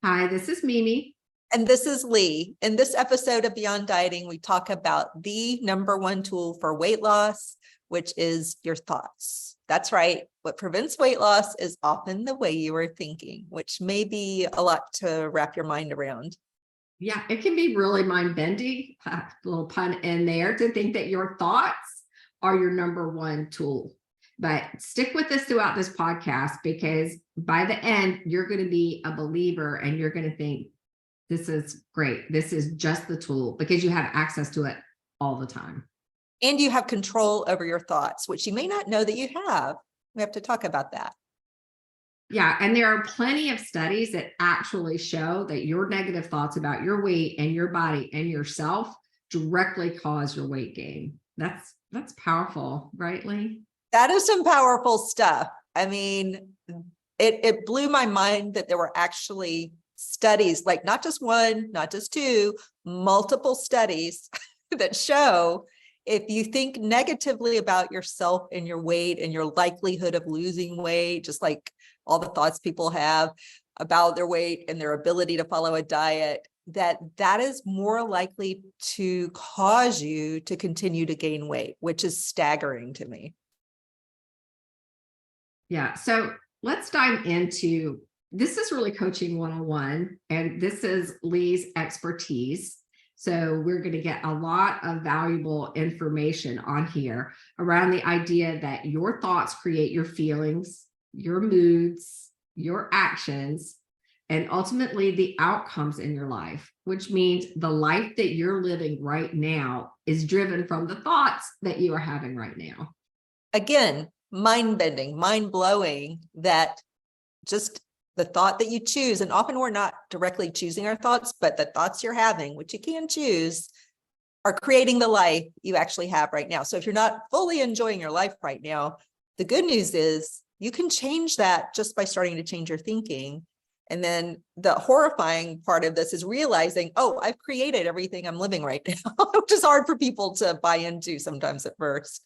Hi, this is Mimi. And this is Lee. In this episode of Beyond Dieting, we talk about the number one tool for weight loss, which is your thoughts. That's right. What prevents weight loss is often the way you are thinking, which may be a lot to wrap your mind around. Yeah, it can be really mind-bending, a little pun in there, to think that your thoughts are your number one tool. But stick with us throughout this podcast, because by the end, you're going to be a believer and you're going to think, this is great. This is just the tool, because you have access to it all the time. And you have control over your thoughts, which you may not know that you have. We have to talk about that. Yeah, and there are plenty of studies that actually show that your negative thoughts about your weight and your body and yourself directly cause your weight gain. That's powerful, right, Lee? That is some powerful stuff. I mean, it blew my mind that there were actually studies, like not just one, not just two, multiple studies that show if you think negatively about yourself and your weight and your likelihood of losing weight, just like all the thoughts people have about their weight and their ability to follow a diet, that is more likely to cause you to continue to gain weight, which is staggering to me. Yeah. So let's dive into this. Is really coaching 101, and this is Lee's expertise. So we're going to get a lot of valuable information on here around the idea that your thoughts create your feelings, your moods, your actions, and ultimately the outcomes in your life, which means the life that you're living right now is driven from the thoughts that you are having right now. Again, mind-bending, mind-blowing, that just the thought that you choose, and often we're not directly choosing our thoughts, but the thoughts you're having, which you can choose, are creating the life you actually have right now. So if you're not fully enjoying your life right now, the good news is you can change that just by starting to change your thinking. And then the horrifying part of this is realizing, oh, I've created everything I'm living right now, which is hard for people to buy into sometimes at first.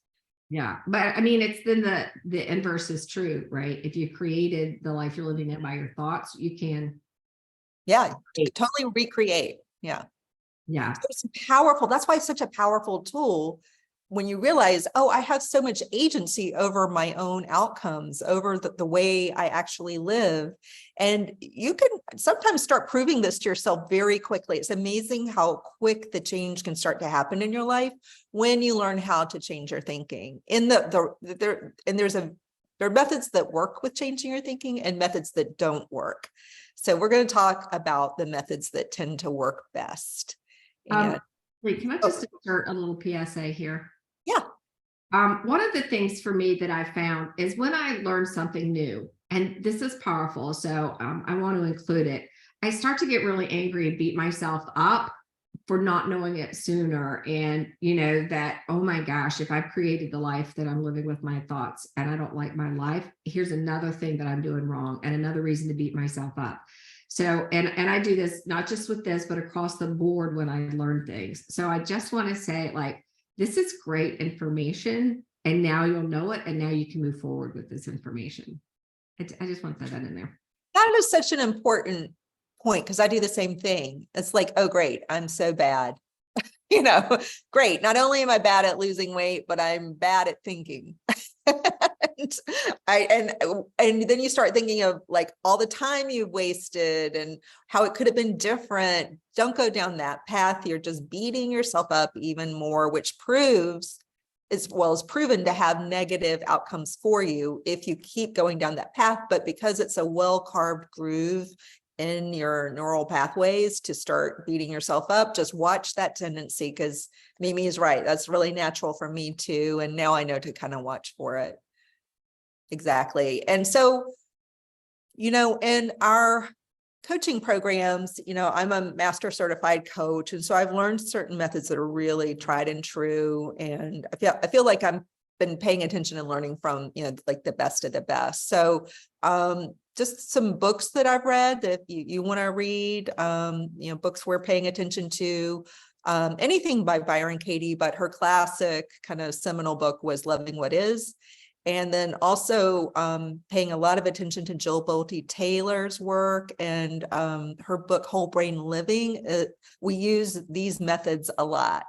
Yeah, but I mean, it's then the inverse is true, right? If you created the life you're living in by your thoughts, you can. Yeah, totally recreate. Yeah. Yeah. So it's powerful. That's why it's such a powerful tool when you realize, oh, I have so much agency over my own outcomes, over the way I actually live. And you can sometimes start proving this to yourself very quickly. It's amazing how quick the change can start to happen in your life when you learn how to change your thinking. There are methods that work with changing your thinking and methods that don't work. So we're going to talk about the methods that tend to work best. Wait, can I just insert a little PSA here? Yeah. One of the things for me that I found is when I learn something new, and this is powerful, so I want to include it, I start to get really angry and beat myself up for not knowing it sooner. And, that, oh my gosh, if I've created the life that I'm living with my thoughts and I don't like my life, here's another thing that I'm doing wrong and another reason to beat myself up. So, and I do this not just with this, but across the board when I learn things. So I just want to say, like, this is great information, and now you'll know it, and now you can move forward with this information. I just want to throw that in there. That is such an important point, because I do the same thing. It's like, oh, great, I'm so bad. Great. Not only am I bad at losing weight, but I'm bad at thinking. and then you start thinking of like all the time you've wasted and how it could have been different. Don't go down that path. You're just beating yourself up even more, which proves, as well as proven, to have negative outcomes for you if you keep going down that path. But because it's a well-carved groove in your neural pathways to start beating yourself up, just watch that tendency, because Mimi is right. That's really natural for me too. And now I know to kind of watch for it. Exactly. And so, in our coaching programs, I'm a master certified coach. And so I've learned certain methods that are really tried and true. And I feel like I've been paying attention and learning from, like the best of the best. So just some books that I've read that if you want to read, books we're paying attention to, anything by Byron Katie, but her classic kind of seminal book was Loving What Is. And then also paying a lot of attention to Jill Bolte Taylor's work and her book, Whole Brain Living. We use these methods a lot,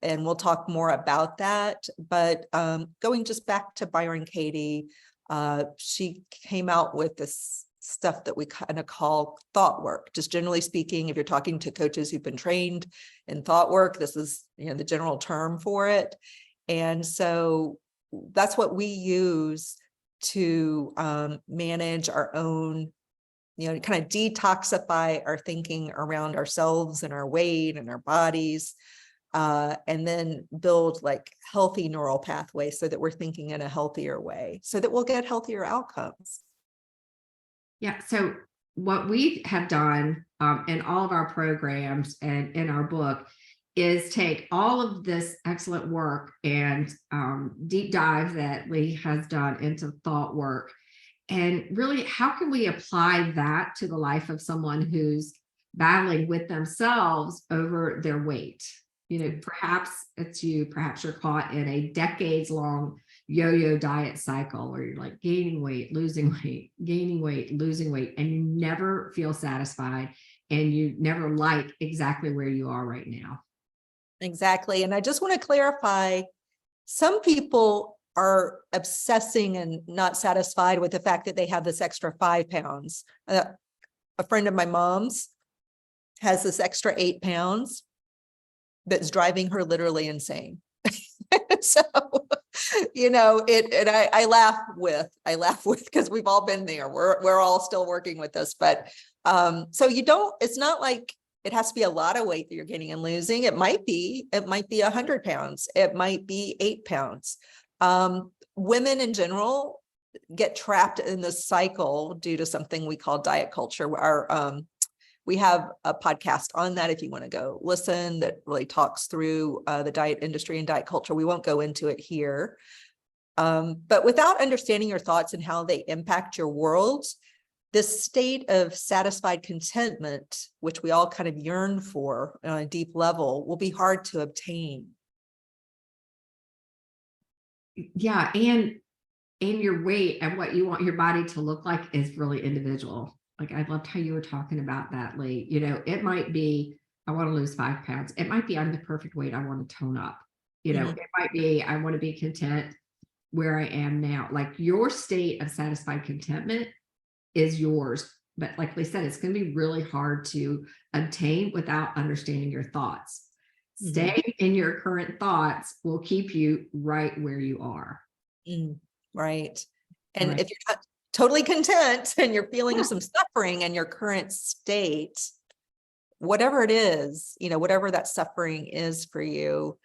and we'll talk more about that. But going just back to Byron Katie, she came out with this stuff that we kind of call thought work. Just generally speaking, if you're talking to coaches who've been trained in thought work, this is, you know, the general term for it. And so that's what we use to manage our own, you know, kind of detoxify our thinking around ourselves and our weight and our bodies, and then build like healthy neural pathways so that we're thinking in a healthier way, so that we'll get healthier outcomes. Yeah. So what we have done in all of our programs and in our book is take all of this excellent work and deep dive that Lee has done into thought work, and really how can we apply that to the life of someone who's battling with themselves over their weight. You know, perhaps it's you, perhaps you're caught in a decades long yo-yo diet cycle where you're like gaining weight, losing weight, gaining weight, losing weight, and you never feel satisfied and you never like exactly where you are right now. Exactly. And I just want to clarify, some people are obsessing and not satisfied with the fact that they have this extra 5 pounds. A friend of my mom's has this extra 8 pounds that's driving her literally insane. So, you know, and I laugh with, because we've all been there. We're all still working with this, but so it's not like it has to be a lot of weight that you're gaining and losing. It might be 100 pounds. It might be 8 pounds. Women in general get trapped in this cycle due to something we call diet culture. We have a podcast on that if you want to go listen, that really talks through the diet industry and diet culture. We won't go into it here. But without understanding your thoughts and how they impact your world, this state of satisfied contentment, which we all kind of yearn for on a deep level, will be hard to obtain. Yeah. And your weight and what you want your body to look like is really individual. Like I loved how you were talking about that, Lee. You know, it might be, I want to lose 5 pounds. It might be I'm the perfect weight. I want to tone up. You know, Mhm. it might be I want to be content where I am now. Like your state of satisfied contentment is yours. But like Lee said, it's going to be really hard to obtain without understanding your thoughts. Mhm. Staying in your current thoughts will keep you right where you are. Right. And Right. if you're not totally content and you're feeling Yeah. some suffering in your current state, whatever it is, you know, whatever that suffering is for you,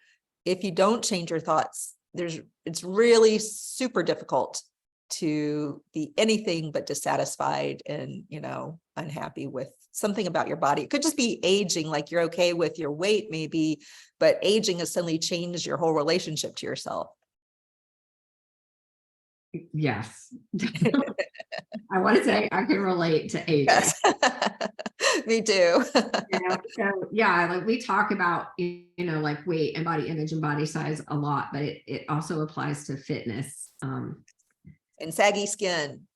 if you don't change your thoughts, it's really super difficult to be anything but dissatisfied and, you know, unhappy with something about your body. It could just be aging, like you're okay with your weight maybe, but aging has suddenly changed your whole relationship to yourself. Yes. I want to say I can relate to aging. Yes. Me too. You know, so yeah, like we talk about, you know, like weight and body image and body size a lot, but it also applies to fitness. And saggy skin.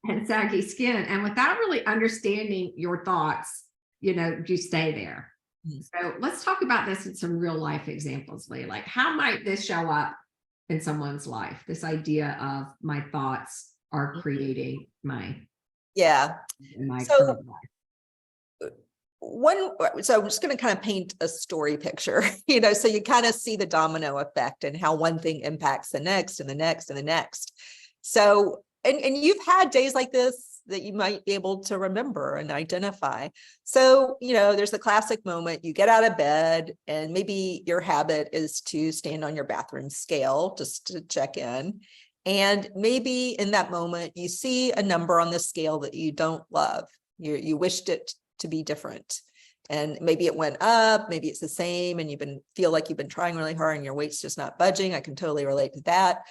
And saggy skin. And without really understanding your thoughts, you know, you stay there. So let's talk about this in some real life examples, Lee. Like how might this show up in someone's life? This idea of my thoughts are creating my So current life. So I'm just going to kind of paint a story picture, you know, so you kind of see the domino effect and how one thing impacts the next and the next and the next. So, and you've had days like this that you might be able to remember and identify. So, you know, there's the classic moment you get out of bed and maybe your habit is to stand on your bathroom scale just to check in. And maybe in that moment, you see a number on the scale that you don't love. You wished it to be different. And maybe it went up, maybe it's the same, and feel like you've been trying really hard and your weight's just not budging. I can totally relate to that.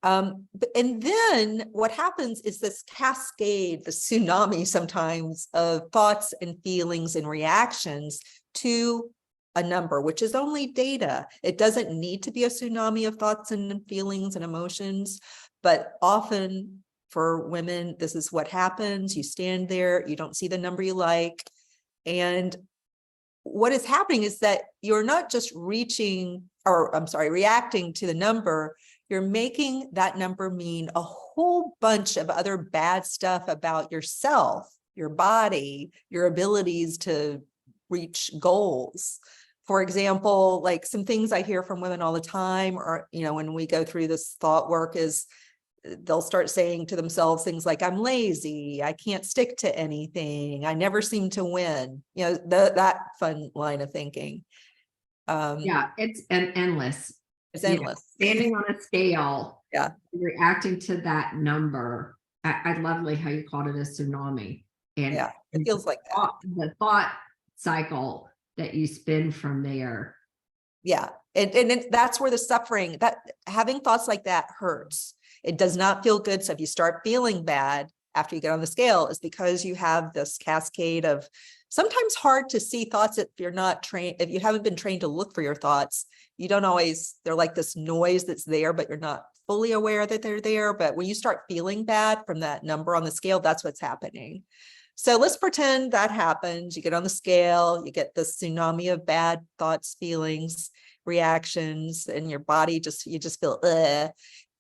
And then what happens is this cascade, the tsunami sometimes of thoughts and feelings and reactions to a number, which is only data. It doesn't need to be a tsunami of thoughts and feelings and emotions, but often for women, this is what happens. You stand there, you don't see the number you like. And what is happening is that you're not just reaching, or I'm sorry, reacting to the number, you're making that number mean a whole bunch of other bad stuff about yourself, your body, your abilities to reach goals. For example, like some things I hear from women all the time, or, when we go through this thought work, is they'll start saying to themselves things like, I'm lazy, I can't stick to anything, I never seem to win, that fun line of thinking. Yeah, it's endless. It's endless. Standing on a scale, Yeah. reacting to that number. I lovely how you called it a tsunami. And Yeah, it feels like that. The thought cycle that you spin from there. Yeah. And that's where the suffering, that having thoughts like that hurts. It does not feel good. So if you start feeling bad after you get on the scale, it's because you have this cascade of sometimes hard to see thoughts if you're not trained, if you haven't been trained to look for your thoughts. You don't always, they're like this noise that's there, but you're not fully aware that they're there. But when you start feeling bad from that number on the scale, that's what's happening. So let's pretend that happens. You get on the scale, you get this tsunami of bad thoughts, feelings, reactions, and your body you just feel, ugh.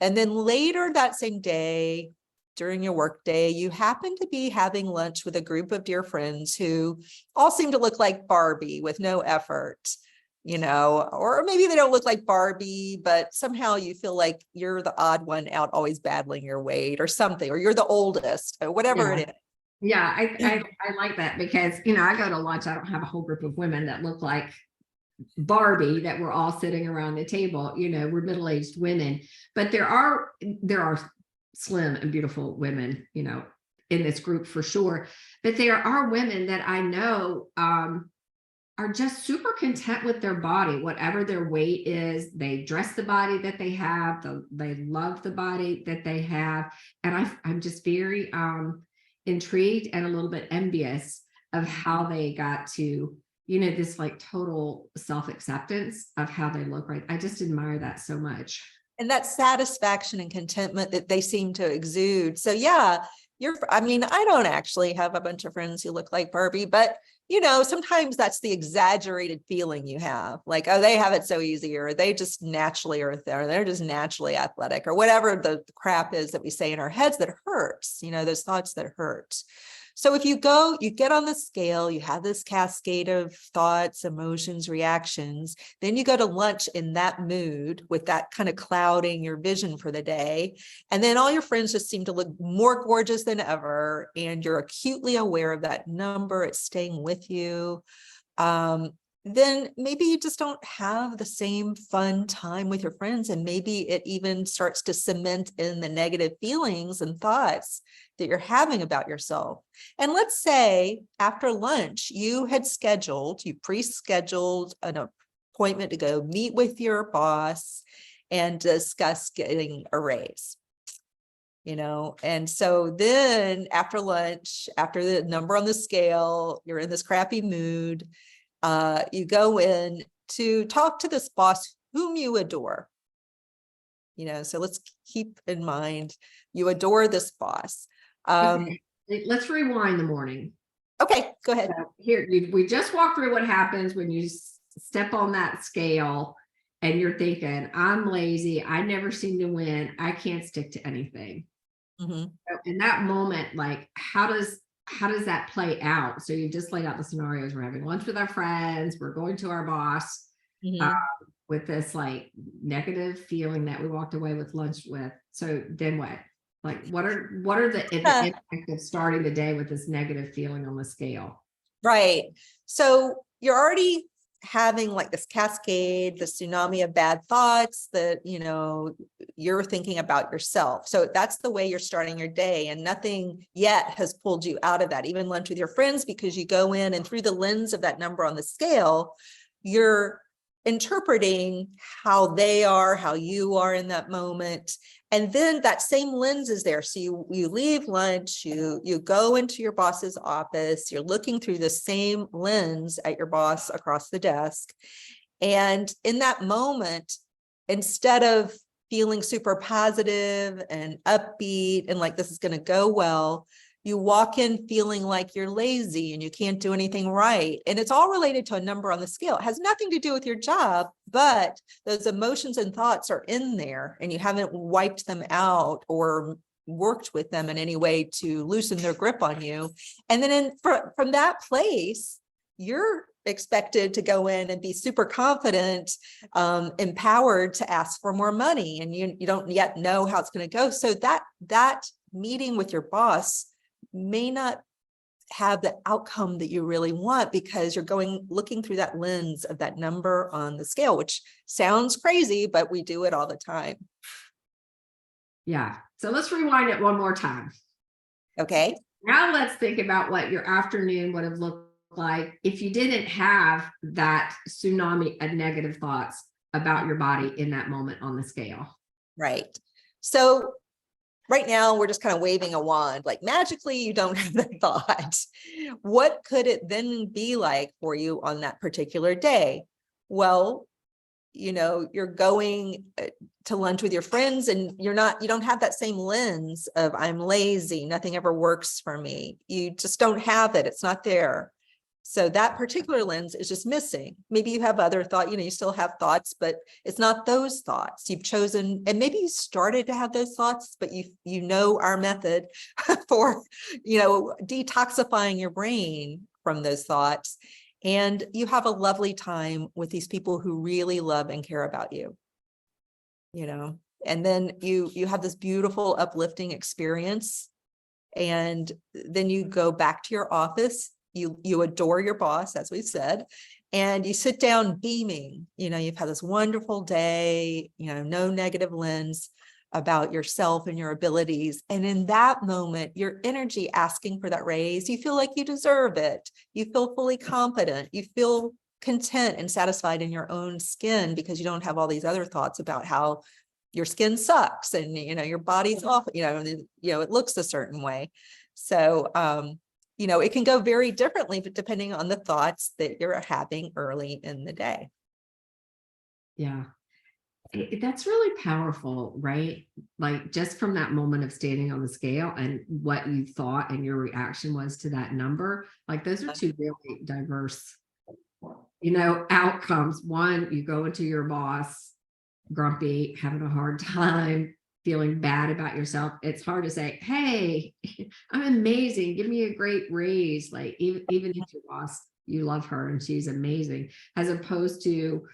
And then later that same day, during your work day, you happen to be having lunch with a group of dear friends who all seem to look like Barbie with no effort, or maybe they don't look like Barbie, but somehow you feel like you're the odd one out, always battling your weight or something, or you're the oldest, or whatever it is. Yeah, I like that because, I go to lunch, I don't have a whole group of women that look like Barbie that we're all sitting around the table, we're middle-aged women, but there are slim and beautiful women, in this group for sure. But there are women that I know are just super content with their body, whatever their weight is. They dress the body that they have, they love the body that they have. And I'm just very intrigued and a little bit envious of how they got to, this like total self-acceptance of how they look. Right. I just admire that so much. And that satisfaction and contentment that they seem to exude. So yeah, I don't actually have a bunch of friends who look like Barbie, but sometimes that's the exaggerated feeling you have, like, oh, they have it so easy, or they just naturally are there, they're just naturally athletic, or whatever the crap is that we say in our heads that hurts, those thoughts that hurt. So if you get on the scale, you have this cascade of thoughts, emotions, reactions, then you go to lunch in that mood with that kind of clouding your vision for the day. And then all your friends just seem to look more gorgeous than ever. And you're acutely aware of that number. It's staying with you. Then maybe you just don't have the same fun time with your friends. And maybe it even starts to cement in the negative feelings and thoughts that you're having about yourself. And let's say after lunch, you pre-scheduled an appointment to go meet with your boss and discuss getting a raise. And so then after lunch, after the number on the scale, you're in this crappy mood. You go in to talk to this boss whom you adore. So let's keep in mind, you adore this boss. Okay. Let's rewind the morning. Okay, go ahead. So here, we just walked through what happens when you step on that scale and you're thinking, I'm lazy, I never seem to win, I can't stick to anything. Mm-hmm. So in that moment, like, how does that play out? So you just laid out the scenarios. We're having lunch with our friends, we're going to our boss, Mm-hmm. with this like negative feeling that we walked away with lunch with. So then what? Like, what are the impact of starting the day with this negative feeling on the scale? Right. So you're already having like this cascade, the tsunami of bad thoughts that, you're thinking about yourself. So that's the way you're starting your day, and nothing yet has pulled you out of that, even lunch with your friends, because you go in and through the lens of that number on the scale, you're interpreting how they are, how you are in that moment. And then that same lens is there. So you leave lunch, you go into your boss's office, you're looking through the same lens at your boss across the desk. And in that moment, instead of feeling super positive and upbeat and like this is going to go well, you walk in feeling like you're lazy and you can't do anything right. And it's all related to a number on the scale. It has nothing to do with your job, but those emotions and thoughts are in there and you haven't wiped them out or worked with them in any way to loosen their grip on you. And then from that place, you're expected to go in and be super confident, empowered to ask for more money. And you don't yet know how it's going to go. So that meeting with your boss may not have the outcome that you really want because you're looking through that lens of that number on the scale, which sounds crazy, but we do it all the time. Yeah. So let's rewind it one more time. Okay. Now let's think about what your afternoon would have looked like if you didn't have that tsunami of negative thoughts about your body in that moment on the scale. Right. So right now we're just kind of waving a wand, like magically you don't have that thought. What could it then be like for you on that particular day? Well, you're going to lunch with your friends and you don't have that same lens of I'm lazy, nothing ever works for me. You just don't have it. It's not there. So that particular lens is just missing. Maybe you have other thought, you still have thoughts, but it's not those thoughts you've chosen. And maybe you started to have those thoughts, but you know our method for, detoxifying your brain from those thoughts. And you have a lovely time with these people who really love and care about you, and then you have this beautiful, uplifting experience. And then you go back to your office. You adore your boss, as we said, and you sit down beaming. You've had this wonderful day, no negative lens about yourself and your abilities. And in that moment, your energy asking for that raise, you feel like you deserve it. You feel fully confident. You feel content and satisfied in your own skin because you don't have all these other thoughts about how your skin sucks and, your body's off, it looks a certain way. So, it can go very differently, but depending on the thoughts that you're having early in the day. Yeah. That's really powerful, right? Like just from that moment of standing on the scale and what you thought and your reaction was to that number, like those are two really diverse, outcomes. One, you go into your boss grumpy, having a hard time, feeling bad about yourself. It's hard to say, hey, I'm amazing. Give me a great raise. Like even if your boss, you love her and she's amazing, as opposed to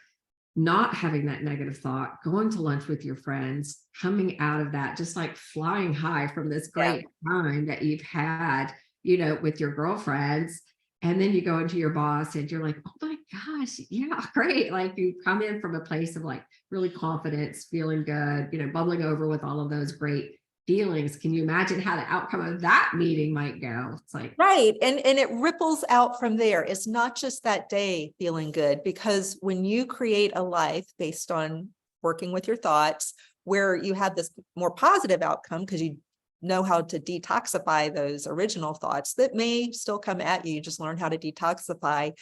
not having that negative thought, going to lunch with your friends, coming out of that, just like flying high from this great time that you've had, with your girlfriends. And then you go into your boss and you're like, oh my gosh, yeah, great. Like you come in from a place of like really confidence, feeling good, bubbling over with all of those great feelings. Can you imagine how the outcome of that meeting might go? It's like, right. And it ripples out from there. It's not just that day feeling good, because when you create a life based on working with your thoughts, where you have this more positive outcome, because you know how to detoxify those original thoughts that may still come at you. You just learn how to detoxify.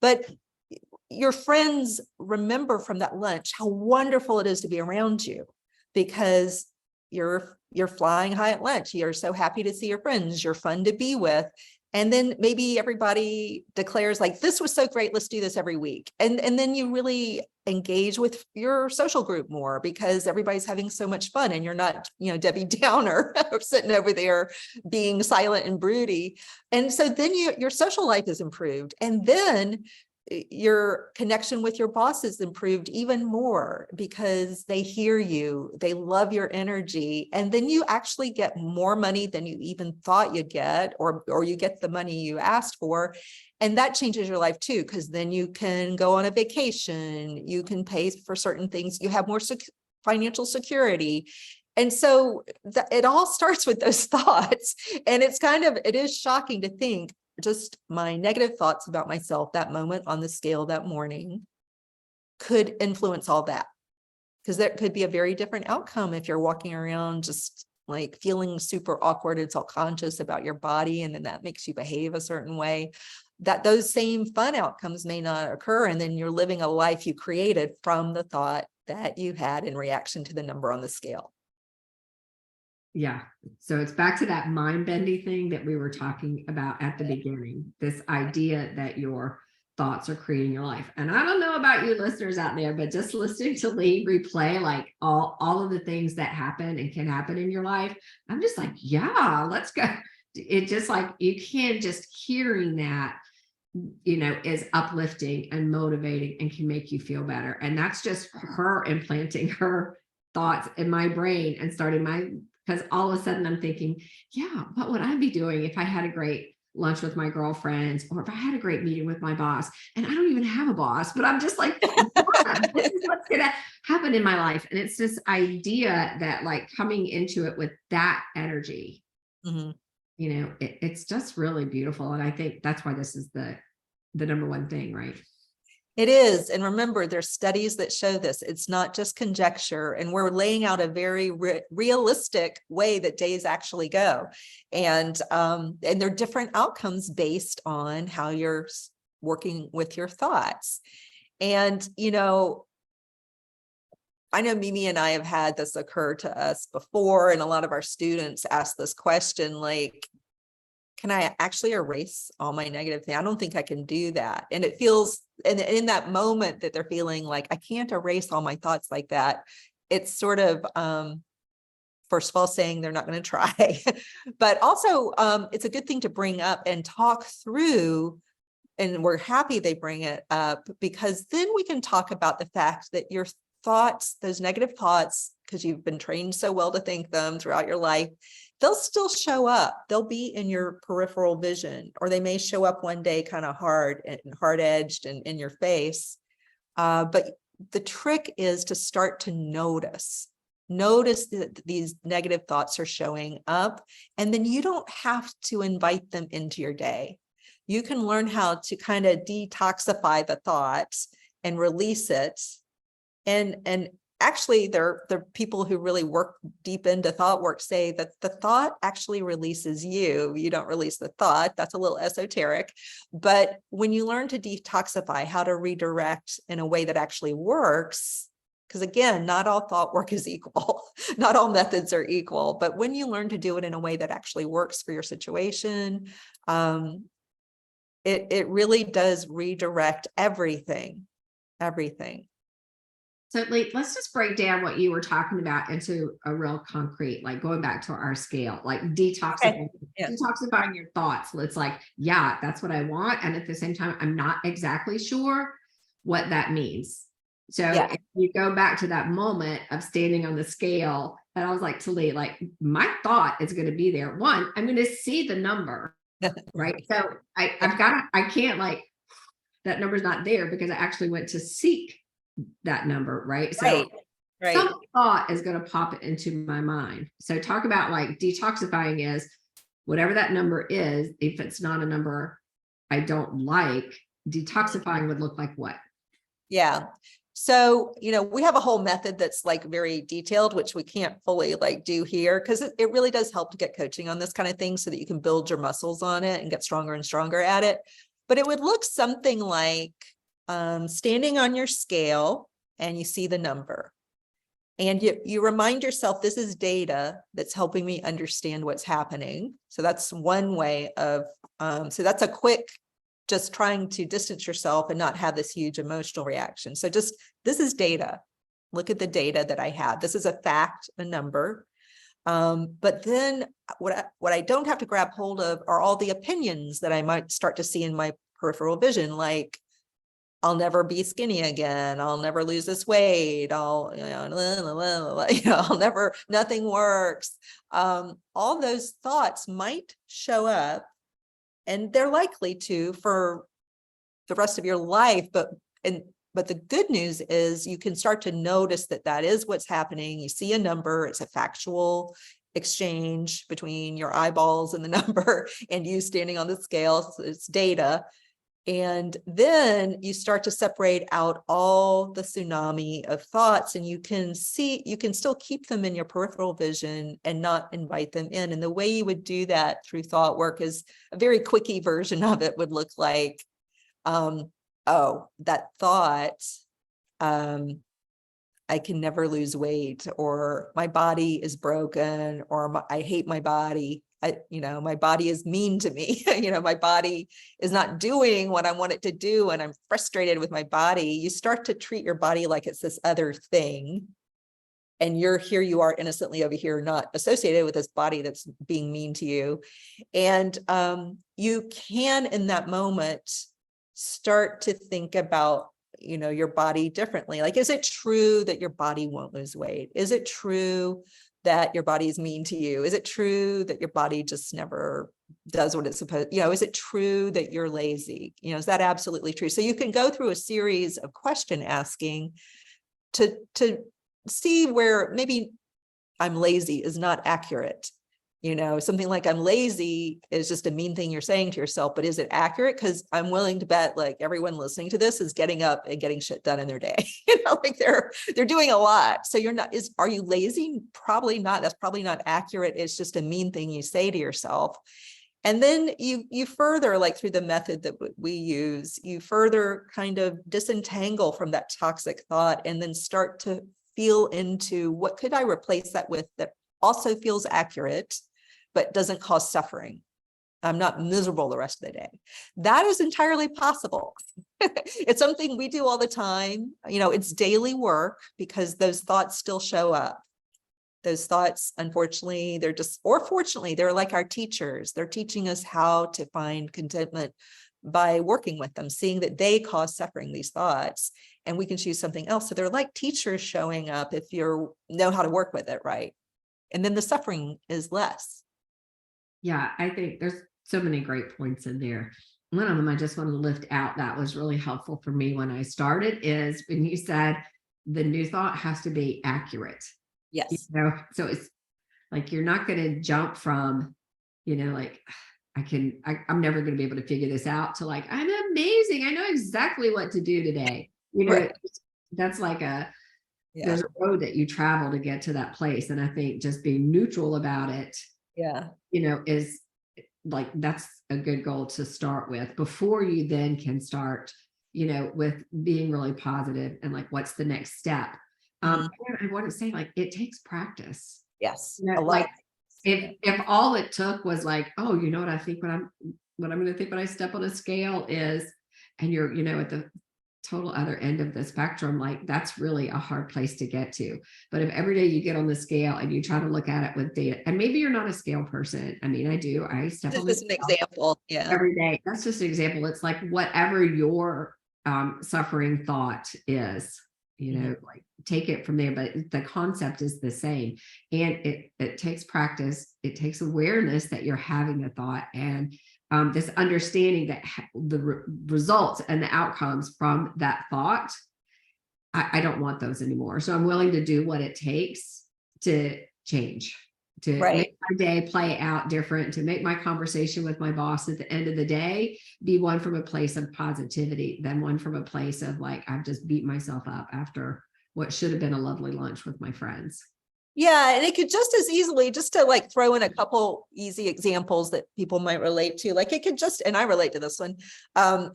But your friends remember from that lunch how wonderful it is to be around you, because you're flying high at lunch. You're so happy to see your friends. You're fun to be with. And then maybe everybody declares like, this was so great, let's do this every week. And then you really engage with your social group more because everybody's having so much fun and you're not, Debbie Downer sitting over there being silent and broody. And so then your social life is improved. And then your connection with your boss is improved even more because they hear you, they love your energy, and then you actually get more money than you even thought you'd get, or you get the money you asked for. And that changes your life too, because then you can go on a vacation, you can pay for certain things, you have more financial security. And so it all starts with those thoughts. And it is shocking to think just my negative thoughts about myself that moment on the scale that morning could influence all that. Because that could be a very different outcome if you're walking around just like feeling super awkward and self-conscious about your body, and then that makes you behave a certain way. That those same fun outcomes may not occur, and then you're living a life you created from the thought that you had in reaction to the number on the scale. Yeah. So it's back to that mind bending thing that we were talking about at the beginning, this idea that your thoughts are creating your life. And I don't know about you listeners out there, but just listening to Lee replay like all of the things that happen and can happen in your life, I'm just like, yeah, let's go. It just like, you can't just hearing that, is uplifting and motivating and can make you feel better. And that's just her implanting her thoughts in my brain and starting because all of a sudden I'm thinking, yeah, what would I be doing if I had a great lunch with my girlfriends, or if I had a great meeting with my boss? And I don't even have a boss, but I'm just like, yeah, this is what's gonna happen in my life. And it's this idea that like coming into it with that energy, Mhm. it's just really beautiful. And I think that's why this is the number one thing, right? It is. And remember, there's studies that show this. It's not just conjecture. And we're laying out a very realistic way that days actually go. And there are different outcomes based on how you're working with your thoughts. And, I know Mimi and I have had this occur to us before, and a lot of our students ask this question, like, can I actually erase all my negative things? I don't think I can do that. And it feels, and in that moment that they're feeling like, I can't erase all my thoughts like that, it's sort of, first of all, saying they're not going to try, but also it's a good thing to bring up and talk through. And we're happy they bring it up, because then we can talk about the fact that your thoughts, those negative thoughts, because you've been trained so well to think them throughout your life, they'll still show up. They'll be in your peripheral vision, or they may show up one day kind of hard and hard-edged and in your face. But the trick is to start to notice that these negative thoughts are showing up, and then you don't have to invite them into your day. You can learn how to kind of detoxify the thoughts and release it. And actually, there are people who really work deep into thought work say that the thought actually releases you. You don't release the thought. That's a little esoteric. But when you learn to detoxify, how to redirect in a way that actually works, because again, not all thought work is equal. Not all methods are equal. But when you learn to do it in a way that actually works for your situation, it really does redirect everything. So let's just break down what you were talking about into a real concrete, like going back to our scale, like detoxifying, detoxifying your thoughts. It's like, yeah, that's what I want. And at the same time, I'm not exactly sure what that means. So if you go back to that moment of standing on the scale, and I was like to Lee, like my thought is going to be there. One, I'm going to see the number, right? So I can't like, that number's not there because I actually went to seek that number, right? So some thought is going to pop into my mind. So talk about like detoxifying is whatever that number is. If it's not a number I don't like, detoxifying would look like what? Yeah. So, we have a whole method that's like very detailed, which we can't fully like do here, because it really does help to get coaching on this kind of thing so that you can build your muscles on it and get stronger and stronger at it. But it would look something like standing on your scale and you see the number. And you remind yourself, this is data that's helping me understand what's happening. So that's one way of, so that's a quick, just trying to distance yourself and not have this huge emotional reaction. So just, this is data. Look at the data that I have. This is a fact, a number. But then what I don't have to grab hold of are all the opinions that I might start to see in my peripheral vision, like, I'll never be skinny again. I'll never lose this weight. I'll never, nothing works. All those thoughts might show up, and they're likely to for the rest of your life. But the good news is you can start to notice that is what's happening. You see a number, it's a factual exchange between your eyeballs and the number and you standing on the scale. So it's data. And then you start to separate out all the tsunami of thoughts, and you can still keep them in your peripheral vision and not invite them in. And the way you would do that through thought work is a very quickie version of it would look like, oh, that thought, I can never lose weight, or my body is broken, or I hate my body. My body is mean to me. My body is not doing what I want it to do, and I'm frustrated with my body. You start to treat your body like it's this other thing. And you are innocently over here, not associated with this body that's being mean to you. And you can, in that moment, start to think about your body differently. Like, is it true that your body won't lose weight? Is it true that your body is mean to you? Is it true that your body just never does what it's supposed, is it true that you're lazy? Is that absolutely true? So you can go through a series of question asking to see where maybe I'm lazy is not accurate. Something like I'm lazy is just a mean thing you're saying to yourself, but is it accurate? Because I'm willing to bet like everyone listening to this is getting up and getting shit done in their day. Like they're doing a lot. So are you lazy? Probably not. That's probably not accurate. It's just a mean thing you say to yourself. And then you further, like through the method that we use, you further kind of disentangle from that toxic thought and then start to feel into what could I replace that with that also feels accurate, but doesn't cause suffering. I'm not miserable the rest of the day. That is entirely possible. It's something we do all the time. It's daily work because those thoughts still show up. Those thoughts, unfortunately, or fortunately, they're like our teachers. They're teaching us how to find contentment by working with them, seeing that they cause suffering, these thoughts, and we can choose something else. So they're like teachers showing up if you know how to work with it, right? And then the suffering is less. Yeah, I think there's so many great points in there. One of them I just want to lift out that was really helpful for me when I started is when you said the new thought has to be accurate. Yes. So it's like you're not going to jump from, like I'm never going to be able to figure this out to like, I'm amazing. I know exactly what to do today. Right. That's like Yeah. there's a road that you travel to get to that place. And I think just being neutral about it, Yeah. is like, that's a good goal to start with before you then can start, with being really positive and like, what's the next step? And I want to say like, it takes practice. Yes. A lot. Like if all it took was like, oh, what I think what I'm going to think when I step on a scale is, and you're, at the total other end of the spectrum, like that's really a hard place to get to. But if every day you get on the scale and you try to look at it with data, and maybe you're not a scale person. I mean, I step on this is an example. Yeah. every day. That's just an example. It's like whatever your suffering thought is, like take it from there, but the concept is the same. And it takes practice. It takes awareness that you're having a thought, and this understanding that the results and the outcomes from that thought, I don't want those anymore. So I'm willing to do what it takes to change, to make my day play out different, to make my conversation with my boss at the end of the day be one from a place of positivity than one from a place of like, I've just beat myself up after what should have been a lovely lunch with my friends. Yeah, and it could just as easily, just to like throw in a couple easy examples that people might relate to, like it could just, and I relate to this one,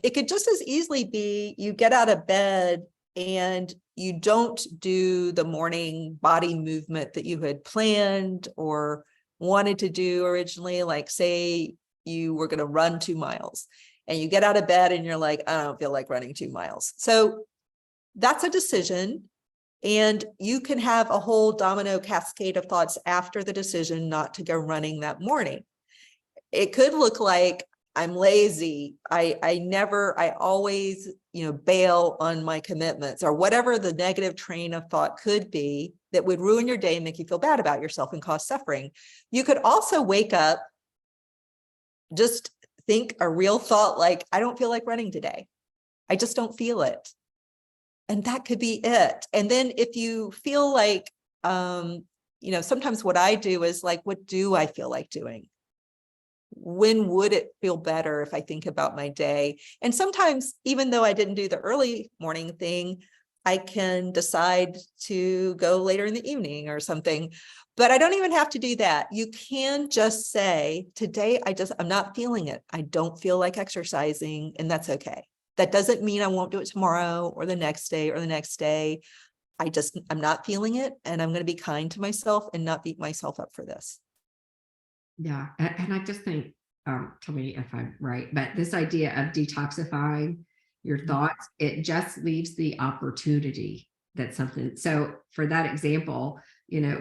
it could just as easily be you get out of bed and you don't do the morning body movement that you had planned or wanted to do originally. Like say you were going to run 2 miles and you get out of bed and you're like, I don't feel like running 2 miles. So that's a decision. And you can have a whole domino cascade of thoughts after the decision not to go running that morning. It could look like I'm lazy. I always, bail on my commitments, or whatever the negative train of thought could be that would ruin your day and make you feel bad about yourself and cause suffering. You could also wake up, just think a real thought like, I don't feel like running today. I just don't feel it. And that could be it. And then if you feel like, sometimes what I do is like, what do I feel like doing? when would it feel better if I think about my day? And sometimes, even though I didn't do the early morning thing, I can decide to go later in the evening or something. But I don't even have to do that. You can just say, today, I'm not feeling it. I don't feel like exercising, and that's okay. That doesn't mean I won't do it tomorrow or the next day or the next day. I'm not feeling it, and I'm going to be kind to myself and not beat myself up for this. Yeah. And I just think, tell me if I'm right, but this idea of detoxifying your Mhm. thoughts, it just leaves the opportunity that something. So for that example,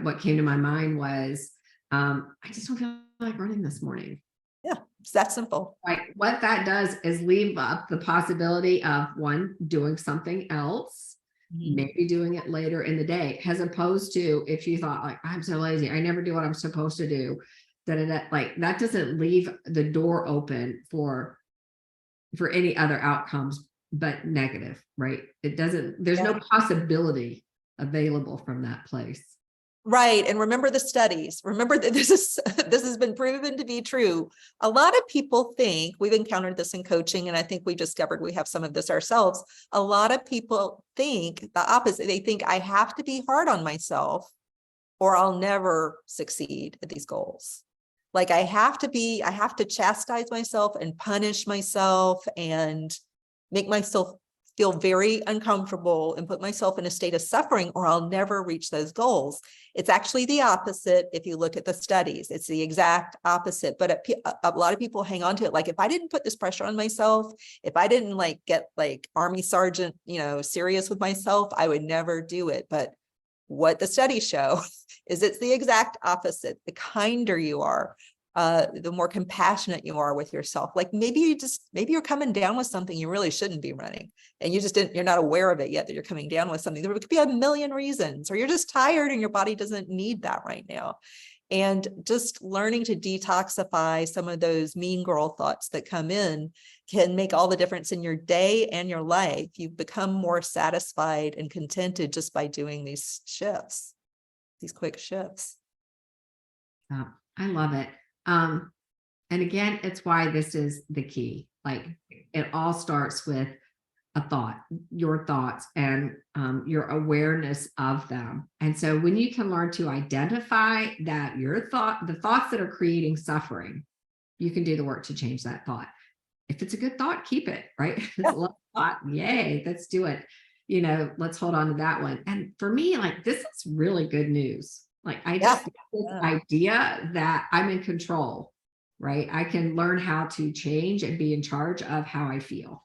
what came to my mind was, I just don't feel like running this morning. Yeah, it's that simple. Like what that does is leave up the possibility of one, doing something else, Mhm. maybe doing it later in the day, as opposed to if you thought like, I'm so lazy, I never do what I'm supposed to do. Like that doesn't leave the door open for any other outcomes but negative, right? It doesn't, there's Yeah. no possibility available from that place. Right. And remember the studies. Remember that this has been proven to be true. A lot of people think, we've encountered this in coaching, and I think we discovered we have some of this ourselves. A lot of people think the opposite. They think I have to be hard on myself or I'll never succeed at these goals. Like I have to chastise myself and punish myself and make myself feel very uncomfortable and put myself in a state of suffering, or I'll never reach those goals. It's actually the opposite. If you look at the studies, it's the exact opposite. But a lot of people hang on to it. Like, if I didn't put this pressure on myself, if I didn't get Army Sergeant, serious with myself, I would never do it. But what the studies show is it's the exact opposite. The kinder you are, the more compassionate you are with yourself. Like maybe you're coming down with something you really shouldn't be running, and you're not aware of it yet that you're coming down with something. There could be a million reasons, or you're just tired and your body doesn't need that right now. And just learning to detoxify some of those mean girl thoughts that come in can make all the difference in your day and your life. You become more satisfied and contented just by doing these shifts, these quick shifts. I love it. And again, it's why this is the key. Like it all starts with a thought, your thoughts, and your awareness of them. And so when you can learn to identify that the thoughts that are creating suffering, you can do the work to change that thought. If it's a good thought, keep it, right? It's a love thought. Yay, let's do it. Let's hold on to that one. And for me, like this is really good news. Like I just this idea that I'm in control, right? I can learn how to change and be in charge of how I feel.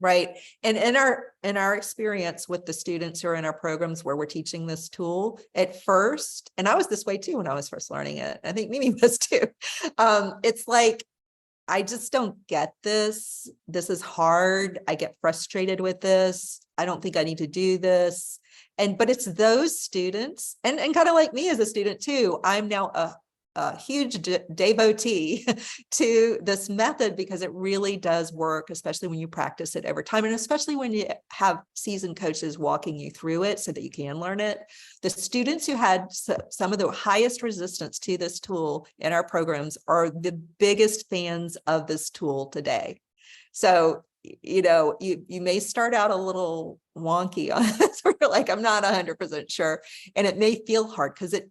Right. And in our experience with the students who are in our programs where we're teaching this tool at first, and I was this way too when I was first learning it. I think Mimi was too. It's like, I just don't get this. This is hard. I get frustrated with this. I don't think I need to do this. But it's those students, and kind of like me as a student too, I'm now a huge devotee to this method because it really does work, especially when you practice it over time, and especially when you have seasoned coaches walking you through it so that you can learn it. The students who had some of the highest resistance to this tool in our programs are the biggest fans of this tool today. So you may start out a little wonky on this, where you're like, I'm not 100% sure. And it may feel hard because it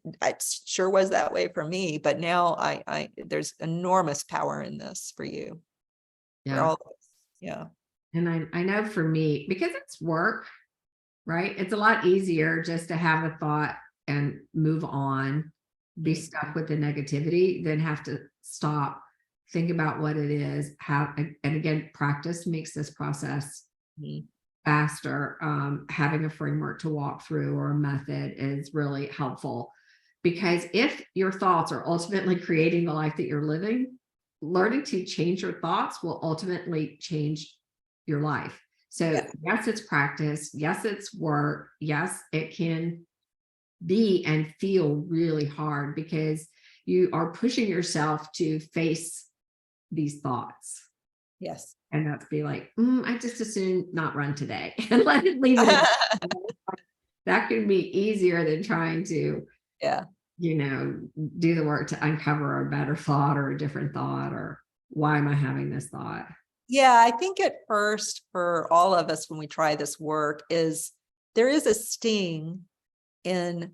sure was that way for me. But now there's enormous power in this for you. Yeah. Yeah. And I know for me, because it's work, right? It's a lot easier just to have a thought and move on, be stuck with the negativity, than have to stop, think about what it is, and again, practice makes this process faster. Having a framework to walk through or a method is really helpful, because if your thoughts are ultimately creating the life that you're living, learning to change your thoughts will ultimately change your life. So yes, it's practice. Yes, it's work. Yes, it can be and feel really hard because you are pushing yourself to face these thoughts. Yes. And not to be like, I just assume not run today and leave it. That can be easier than trying to Yeah. do the work to uncover a better thought or a different thought, or why am I having this thought? Yeah, I think at first for all of us, when we try this work, is there is a sting in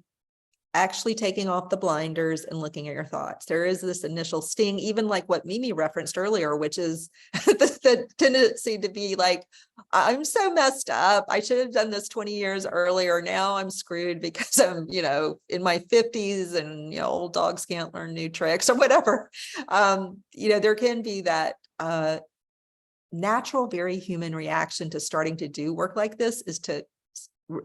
actually taking off the blinders and looking at your thoughts. There is this initial sting, even like what Mimi referenced earlier, which is the tendency to be like, I'm so messed up. I should have done this 20 years earlier. Now I'm screwed because I'm, in my 50s and, old dogs can't learn new tricks or whatever. There can be that natural, very human reaction to starting to do work like this is to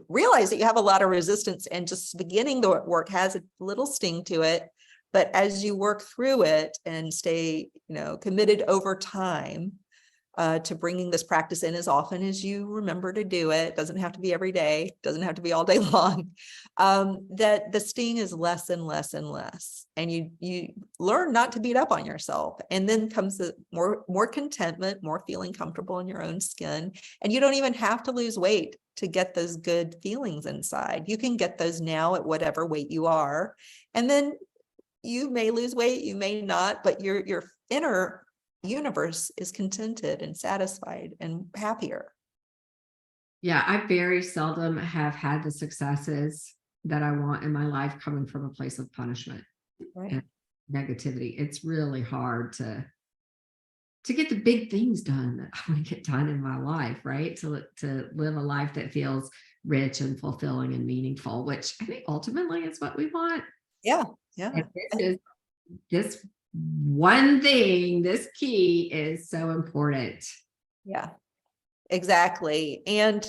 realize that you have a lot of resistance, and just beginning the work has a little sting to it. But as you work through it and stay, committed over time to bringing this practice in as often as you remember to do it, doesn't have to be every day, doesn't have to be all day long, that the sting is less and less and less. And you learn not to beat up on yourself. And then comes the more contentment, more feeling comfortable in your own skin. And you don't even have to lose weight to get those good feelings inside. You can get those now at whatever weight you are. And then you may lose weight, you may not, but your inner universe is contented and satisfied and happier. Yeah, I very seldom have had the successes that I want in my life coming from a place of punishment and negativity. It's really hard to get the big things done that I want to get done in my life, right? To live a life that feels rich and fulfilling and meaningful, which I think ultimately is what we want. Yeah. And this one thing, this key is so important. Yeah, exactly. And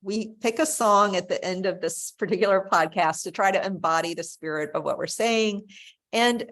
we pick a song at the end of this particular podcast to try to embody the spirit of what we're saying. And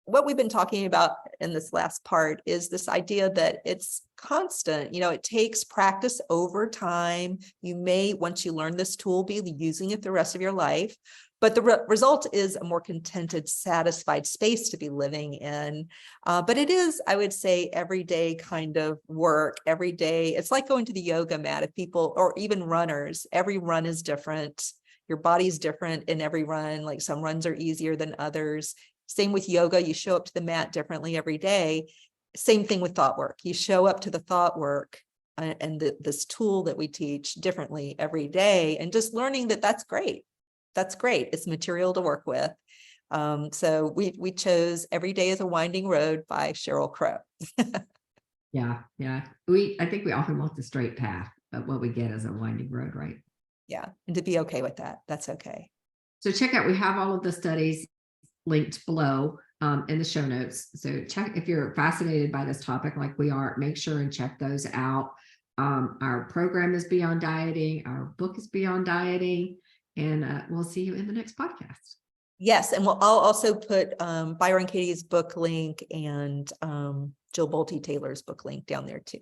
what we've been talking about in this last part is this idea that it's constant. It takes practice over time. You may, once you learn this tool, be using it the rest of your life. But the result is a more contented, satisfied space to be living in. But it is, I would say, everyday kind of work. Every day, it's like going to the yoga mat. If people, or even runners, every run is different. Your body's different in every run. Like some runs are easier than others. Same with yoga. You show up to the mat differently every day. Same thing with thought work. You show up to the thought work and this tool that we teach differently every day, and just learning that that's great. That's great. It's material to work with. So we chose Every Day is a Winding Road by Sheryl Crow. Yeah. I think we often want the straight path, but what we get is a winding road, right? Yeah. And to be okay with that. That's okay. So check out, we have all of the studies linked below in the show notes. So check, if you're fascinated by this topic like we are, make sure and check those out. Our program is Beyond Dieting. Our book is Beyond Dieting. And we'll see you in the next podcast. Yes. And I'll also put Byron Katie's book link and Jill Bolte Taylor's book link down there too.